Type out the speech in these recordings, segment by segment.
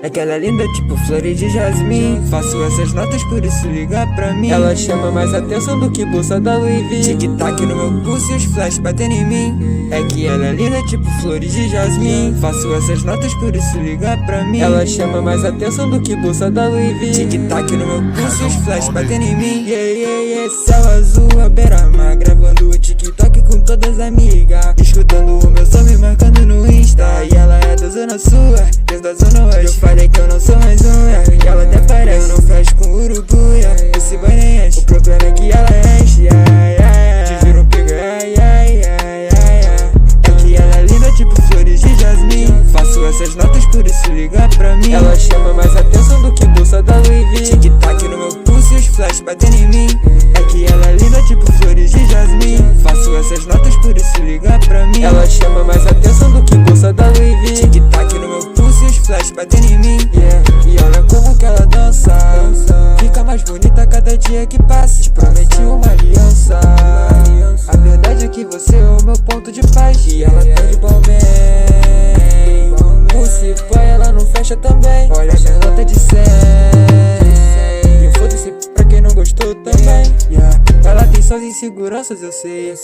É que ela é linda tipo flores de jasmim. Faço essas notas, por isso liga pra mim. Ela chama mais atenção do que bolsa da Louis V. Tic-tac no meu pulso e os flash batendo em mim. É que ela é linda tipo flores de jasmim. Faço essas notas, por isso liga pra mim. Ela chama mais atenção do que bolsa da Louis V. Tic-tac no meu pulso e os flash batendo em mim. Céu azul, a beira-mar, gravando o TikTok com todas as amigas. Escutando o meu som, me marcando no Insta. E ela é da zona sul, eu da zona oeste. Eu falei que eu não sou mais um, e ela até parece. Eu não fecho com urubuia, esse boy nem enche. O problema é que ela enche, te juro piga, é que ela é linda tipo flores de jasmim. Faço essas notas, por isso liga pra mim. Ela chama mais atenção do que bolsa da Louis V. Tic-tac no meu pulso e os flash batendo em mim. É que ela é linda tipo flores de jasmim. Faço essas notas, por isso liga pra mim. Ela chama mais atenção do que bolsa da Louis V. Tic-tac no meu pulso e os flash batendo em mim. E olha como que ela dança. Fica mais bonita a cada dia que passa. Te prometi uma aliança. A verdade é que você é o meu ponto de paz. E ela tá de Balmain. Se vai, ela não fecha também. Olha a minha nota de 100. E foda-se pra quem não gostou também. Ela tem suas inseguranças, eu sei.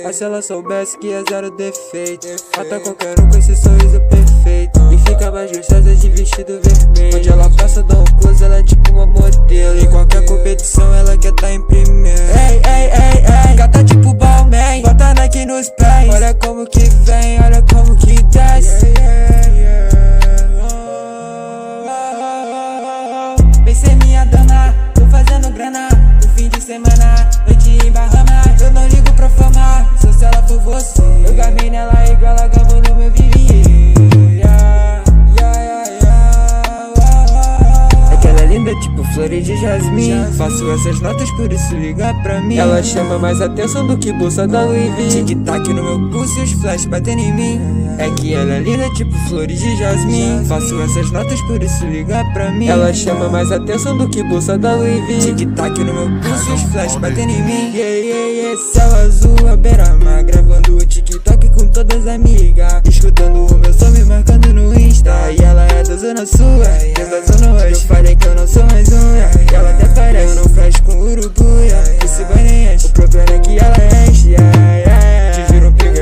Mas se ela soubesse que é zero defeito, mata qualquer um com esse sorriso perfeito. E fica mais gostosa de vestido vermelho. Onde ela passa, dá um close, ela é tipo uma modelo. Em qualquer competição ela quer tá em primeiro. Ei, gata tipo Balmain, bota Nike nos pés. Olha como que vem, olha como que desce. Pensei minha dama, tô fazendo grana no fim de semana, noite em Bahamas. Eu não ligo pra fama, só se ela for você. Eu gamei nela igual ela gamou no meu Vivier. É que ela é linda tipo flores de jasmim. Faço essas notas, por isso liga pra mim. Ela chama mais atenção do que bolsa da Louis V. Tic-tac no meu pulso e os flash batendo em mim. É que ela é linda tipo flores de jasmim. Faço essas notas, por isso liga pra mim. Ela chama mais atenção do que bolsa da Louis V. Tic-tac no meu pulso e os flash batendo em mim. Céu azul, a beira-mar, gravando o TikTok com todas as amigas. Escutando o meu som, me marcando no Insta. E ela é da zona sul, eu da zona oeste. Eu falei que eu não sou mais um, e ela até parece. Eu não fecho com urubuia, esse boy nem enche. O problema é que ela enche, te juro piga,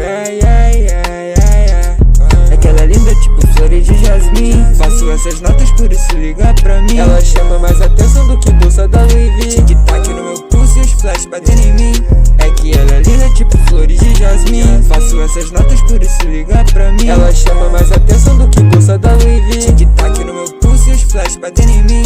é que ela é linda tipo flores de jasmim. Faço essas notas, por isso liga pra mim. Ela chama mais atenção do que bolsa da Louis V. Tic-tac no meu pulso e os flash batendo em mim. É que ela é linda tipo flores de jasmim. Faço essas notas, por isso liga pra mim. Ela chama mais atenção do que bolsa da Louis V. Tic-tac no meu pulso e os flash batendo em mim.